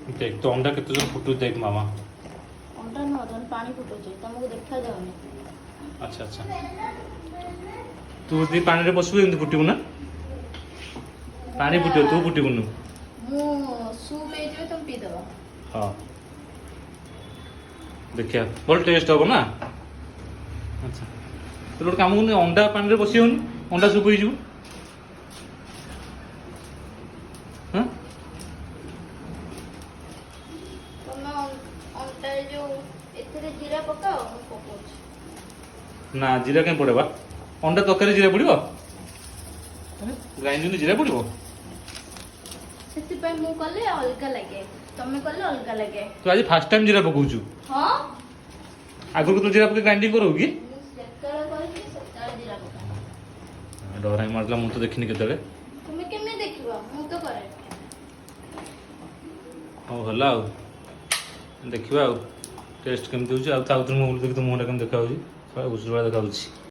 देख तो अंडा केते जन फुटू देख मामा। अंडा न तन पानी फुटुची तुमको देखा जाउनी। अच्छा अच्छा तू दी पानी रे बसबू एमती फुटिबू ना पानी फुटियो तू फुटिबुनु। मु सूप ए जे तुम पी दबा। हाँ देखिया भल टेस्ट हम ना। अच्छा तो गोटे काम कर अंडा पानी रे बसी होनी अंडा सूप हो हाँ तुम अंडा जो एथरे जीरा पकाओ मु पकाउची। ना जीरा कहीं पड़े बा अंडा तरकारी जीरा पड़ो ग्राइंडिंग जीरा पड़ो सेति पय मु कले अलगा लागे तमे कले अलगा लागे। तू आज फास्ट टाइम जीरा पकाउछु हां आगु तो जीरा पके ग्राइंडिंग करो कि मु सेतला कहली सेतला जीरा पका। डराई मारला मु तो देखिनी केतले तुमे केमे देखिबा मु तो करे। हो हला आ देखिबा आ टेस्ट केमती होची आ ताउतर मु देखि तो मुंडा केम देखा होची सारा घुसुरा देखा होची।